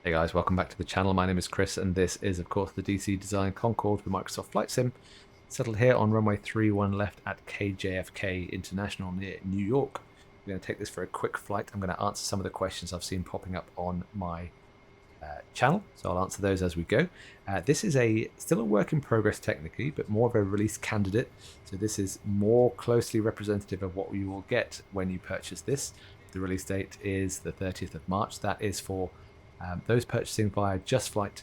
Hey guys, welcome back to the channel. My name is Chris and this is of course the DC Design Concorde with Microsoft Flight Sim. Settled here on runway 31 left at KJFK International near New York. We're going to take this for a quick flight. I'm going to answer some of the questions I've seen popping up on my channel, so I'll answer those as we go. This is still a work in progress technically, but more of a release candidate. So this is more closely representative of what you will get when you purchase this. The release date is the 30th of March. That is for those purchasing via Just Flight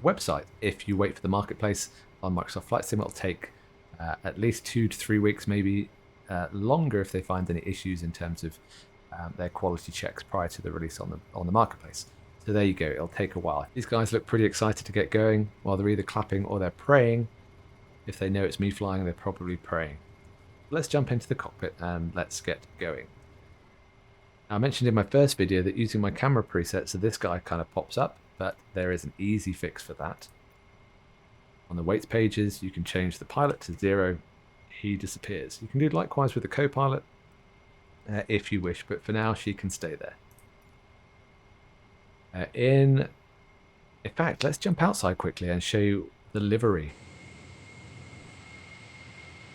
website. If you wait for the marketplace on Microsoft Flight Sim, it'll take at least 2 to 3 weeks, maybe longer if they find any issues in terms of their quality checks prior to the release on the marketplace. So there you go, it'll take a while. These guys look pretty excited to get going. While they're either clapping or they're praying. If they know it's me flying, they're probably praying. Let's jump into the cockpit and let's get going. I mentioned in my first video that using my camera preset, so this guy kind of pops up, but there is an easy fix for that. On the weights pages, you can change the pilot to 0. He disappears. You can do likewise with the co-pilot if you wish, but for now she can stay there. In fact, let's jump outside quickly and show you the livery.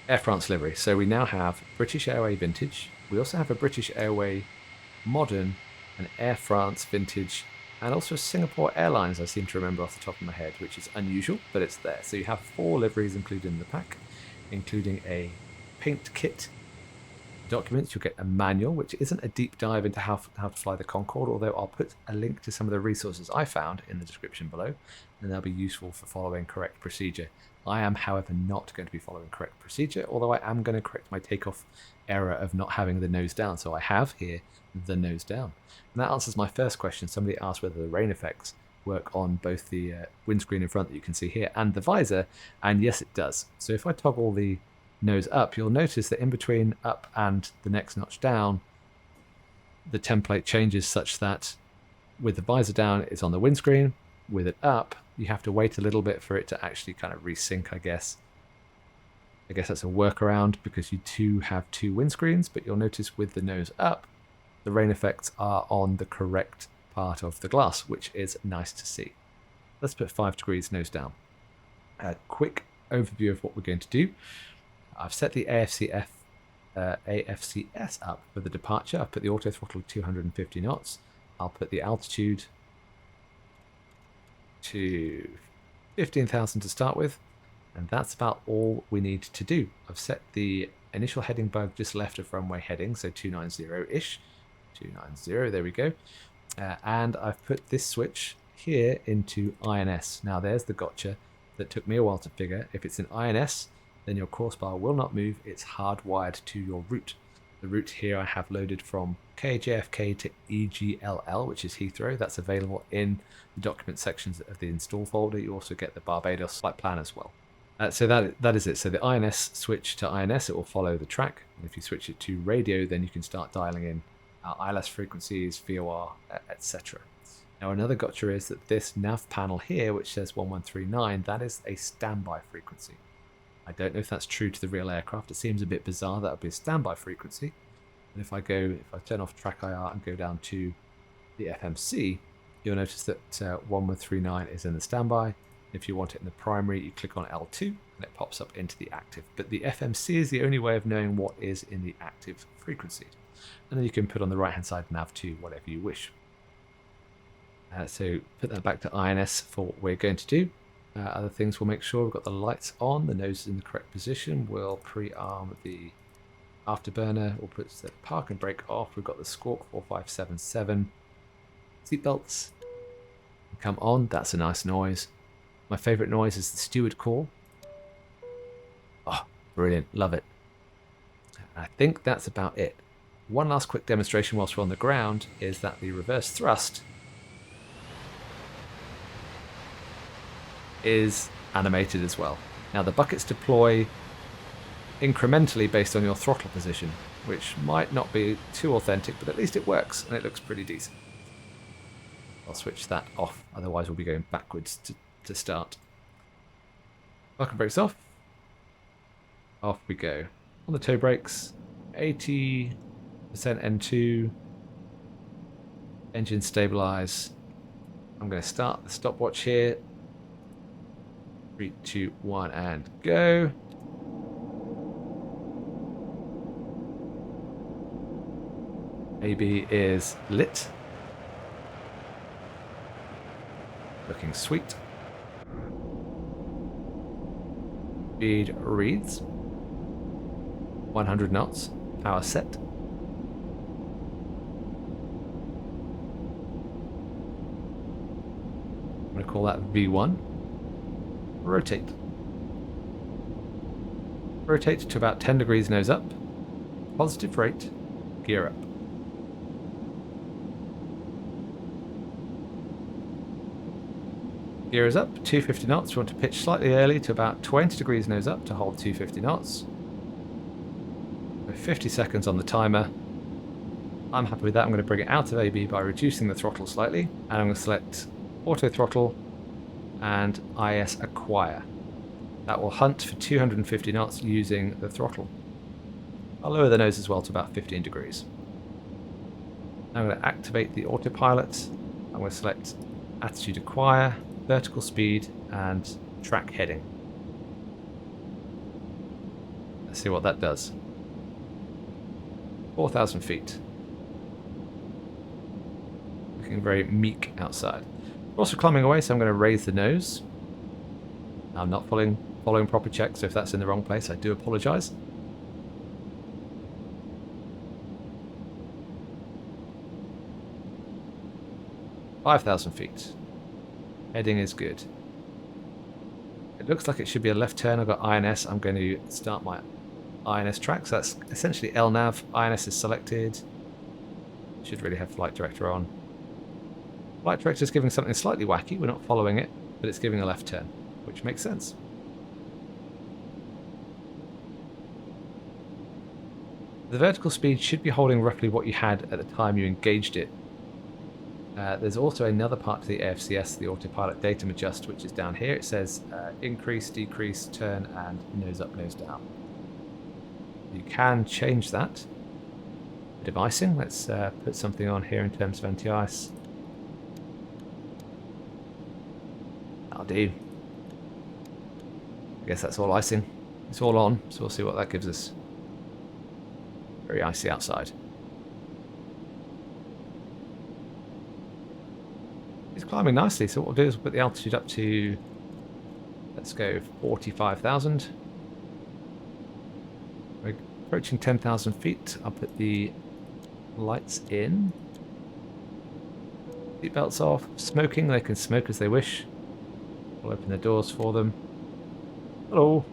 Air France livery. So we now have British Airways Vintage. We also have a British Airways Modern, an Air France Vintage, and also Singapore Airlines, I seem to remember off the top of my head, which is unusual, but it's there. So you have 4 liveries included in the pack, including a paint kit. Documents, you'll get a manual, which isn't a deep dive into how to fly the Concorde, although I'll put a link to some of the resources I found in the description below, and they'll be useful for following correct procedure. I am, however, not going to be following correct procedure, although I am going to correct my takeoff error of not having the nose down. So I have here the nose down. And that answers my first question. Somebody asked whether the rain effects work on both the windscreen in front that you can see here and the visor, and yes it does. So if I toggle the nose up, you'll notice that in between up and the next notch down, the template changes such that with the visor down it's on the windscreen, with it up you have to wait a little bit for it to actually kind of resync, I guess. I guess that's a workaround because you have 2 windscreens, but you'll notice with the nose up, the rain effects are on the correct part of the glass, which is nice to see. Let's put 5 degrees nose down. A quick overview of what we're going to do. I've set the AFCS up for the departure. I've put the auto throttle to 250 knots. I'll put the altitude to 15,000 to start with, and that's about all we need to do. I've set the initial heading bug just left of runway heading, so 290-ish. 290, there we go. And I've put this switch here into INS. Now there's the gotcha that took me a while to figure. If it's in INS, then your course bar will not move. It's hardwired to your route. The route here I have loaded from KJFK to EGLL, which is Heathrow. That's available in the document sections of the install folder. You also get the Barbados flight plan as well. So that is it. So the INS switch to INS, it will follow the track. And if you switch it to radio, then you can start dialing in ILS frequencies, VOR, etc. Now another gotcha is that this nav panel here, which says 1139, that is a standby frequency. I don't know if that's true to the real aircraft. It seems a bit bizarre that would be a standby frequency. And if I turn off track IR and go down to the FMC, you'll notice that 1139 is in the standby. If you want it in the primary, you click on L2 and it pops up into the active. But the FMC is the only way of knowing what is in the active frequency. And then you can put on the right hand side nav2, whatever you wish. So put that back to INS for what we're going to do. Other things, we'll make sure we've got the lights on, the nose is in the correct position. We'll pre-arm the afterburner. We'll put the park and brake off. We've got the Squawk 4577 seatbelts. Come on, that's a nice noise. My favourite noise is the steward call. Oh, brilliant, love it. I think that's about it. One last quick demonstration whilst we're on the ground is that the reverse thrust is animated as well. Now the buckets deploy incrementally based on your throttle position, which might not be too authentic, but at least it works and it looks pretty decent. I'll switch that off, otherwise we'll be going backwards to start. Park and brakes off. Off we go. On the toe brakes, 80% N2, engine stabilize. I'm going to start the stopwatch here. 3, 2, 1, and go. AB is lit. Looking sweet. Speed reads 100 knots. Power set. I'm going to call that V1. Rotate. Rotate to about 10 degrees nose up. Positive rate. Gear up. Gear is up, 250 knots. We want to pitch slightly early to about 20 degrees nose up to hold 250 knots. 50 seconds on the timer. I'm happy with that. I'm going to bring it out of AB by reducing the throttle slightly. And I'm going to select Auto Throttle and IS Acquire. That will hunt for 250 knots using the throttle. I'll lower the nose as well to about 15 degrees. Now I'm going to activate the autopilot. I'm going to select Attitude Acquire, Vertical Speed, and Track Heading. Let's see what that does. 4,000 feet. Looking very meek outside. We're also climbing away, so I'm going to raise the nose. I'm not following proper checks, so if that's in the wrong place, I do apologise. "5,000 feet. Heading is good. It looks like it should be a left turn. I've got INS. I'm going to start my INS track. So that's essentially LNAV. INS is selected. Should really have Flight Director on. Flight Director is giving something slightly wacky. We're not following it, but it's giving a left turn, which makes sense. The vertical speed should be holding roughly what you had at the time you engaged it. There's also another part to the AFCS, the Autopilot Datum Adjust, which is down here. It says increase, decrease, turn, and nose up, nose down. You can change that. Bit of icing. Let's put something on here in terms of anti-ice. That'll do. I guess that's all icing. It's all on, so we'll see what that gives us. Very icy outside. It's climbing nicely, so what we'll do is we'll put the altitude up to, let's go 45,000. We're approaching 10,000 feet. I'll put the lights in. Seatbelts off. Smoking, they can smoke as they wish. We'll open the doors for them. Hello.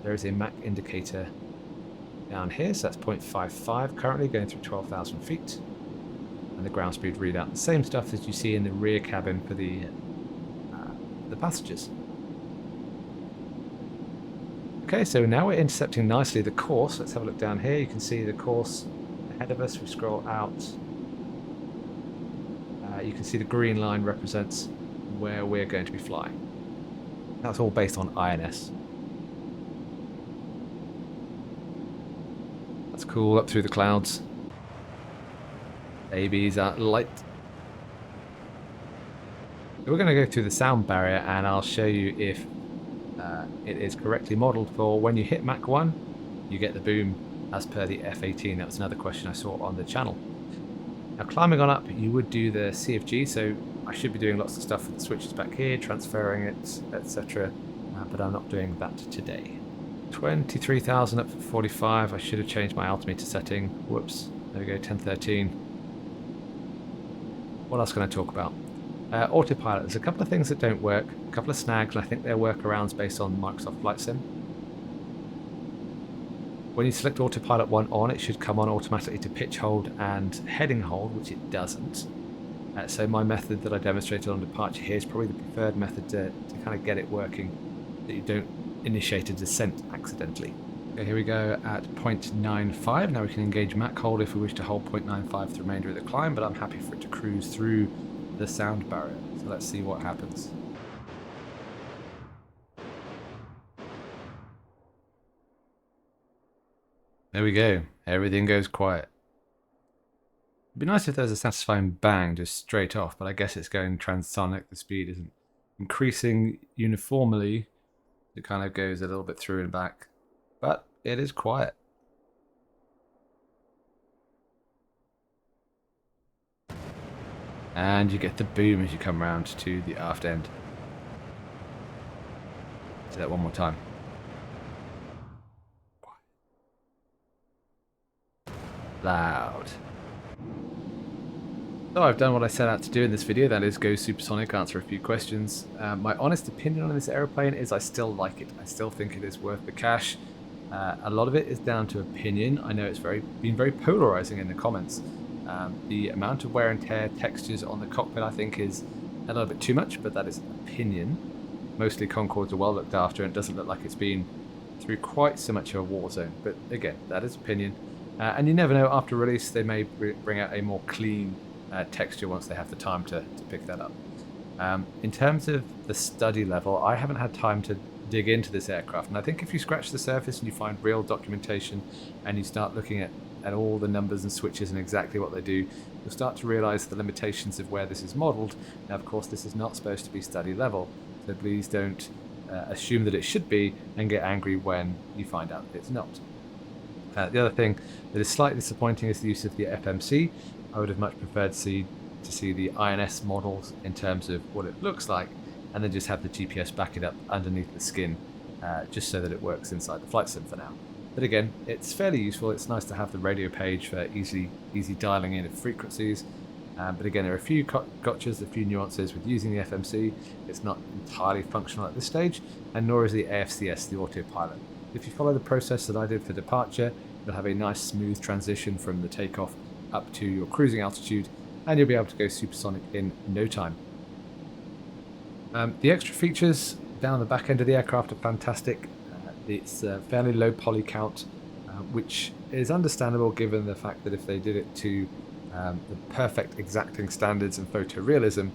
There is a Mach indicator down here, so that's 0.55 currently, going through 12,000 feet. And the ground speed readout, the same stuff as you see in the rear cabin for the passengers. Okay, so now we're intercepting nicely the course. Let's have a look down here. You can see the course ahead of us. We scroll out. You can see the green line represents where we're going to be flying. That's all based on INS. That's cool, up through the clouds. AB's at light. So we're going to go through the sound barrier and I'll show you if it is correctly modelled for when you hit Mach 1, you get the boom as per the F-18. That was another question I saw on the channel. Now climbing on up, you would do the CFG, so I should be doing lots of stuff with the switches back here, transferring it, etc. But I'm not doing that today. 23,000 up for 45. I should have changed my altimeter setting. Whoops. There we go, 1013. What else can I talk about? Autopilot. There's a couple of things that don't work, a couple of snags, and I think they're workarounds based on Microsoft Flight Sim. When you select Autopilot 1 on, it should come on automatically to pitch hold and heading hold, which it doesn't. So my method that I demonstrated on departure here is probably the preferred method to kind of get it working, that you don't initiate a descent accidentally. Okay, here we go at 0.95. Now we can engage Mach hold if we wish to hold 0.95 for the remainder of the climb, but I'm happy for it to cruise through the sound barrier. So let's see what happens. There we go. Everything goes quiet. It'd be nice if there was a satisfying bang just straight off, but I guess it's going transonic. The speed isn't increasing uniformly. It kind of goes a little bit through and back, but it is quiet. And you get the boom as you come around to the aft end. Do that one more time. Loud. So I've done what I set out to do in this video, that is go supersonic, answer a few questions. My honest opinion on this aeroplane is I still like it. I still think it is worth the cash. A lot of it is down to opinion. I know it's been very polarizing in the comments. The amount of wear and tear textures on the cockpit I think is a little bit too much, but that is opinion. Mostly Concordes are well looked after and it doesn't look like it's been through quite so much of a war zone. But again, that is opinion. And you never know, after release they may bring out a more clean texture once they have the time to pick that up. In terms of the study level, I haven't had time to dig into this aircraft, and I think if you scratch the surface and you find real documentation and you start looking at all the numbers and switches and exactly what they do, you'll start to realize the limitations of where this is modeled. Now of course this is not supposed to be study level, so please don't assume that it should be and get angry when you find out that it's not. The other thing that is slightly disappointing is the use of the FMC. I would have much preferred to see the INS models in terms of what it looks like, and then just have the GPS back it up underneath the skin, just so that it works inside the flight sim for now. But again, it's fairly useful. It's nice to have the radio page for easy dialing in of frequencies. But again, there are a few gotchas, a few nuances with using the FMC. It's not entirely functional at this stage, and nor is the AFCS, the Autopilot. If you follow the process that I did for departure, you'll have a nice smooth transition from the takeoff up to your cruising altitude, and you'll be able to go supersonic in no time. The extra features down the back end of the aircraft are fantastic. It's a fairly low poly count, which is understandable given the fact that if they did it to the perfect exacting standards and photorealism,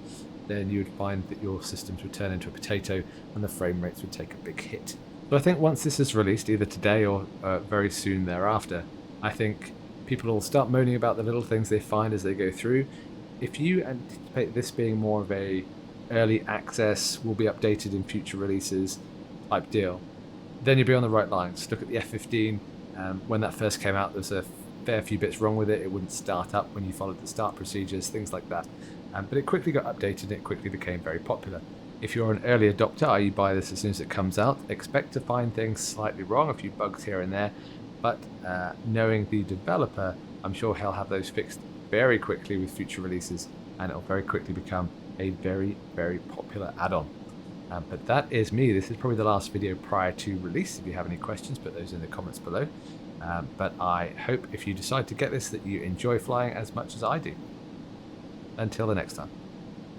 then you would find that your systems would turn into a potato and the frame rates would take a big hit. So I think once this is released, either today or very soon thereafter, I think people will start moaning about the little things they find as they go through. If you anticipate this being more of a early access, will be updated in future releases type deal, then you'll be on the right lines. Look at the F-15. When that first came out, there was a fair few bits wrong with it. It wouldn't start up when you followed the start procedures, things like that. But it quickly got updated and it quickly became very popular. If you're an early adopter, you buy this as soon as it comes out, expect to find things slightly wrong, a few bugs here and there, but knowing the developer, I'm sure he'll have those fixed very quickly with future releases, and it'll very quickly become a very, very popular add-on. But that is me. This is probably the last video prior to release. If you have any questions, put those in the comments below. But I hope if you decide to get this that you enjoy flying as much as I do. Until the next time.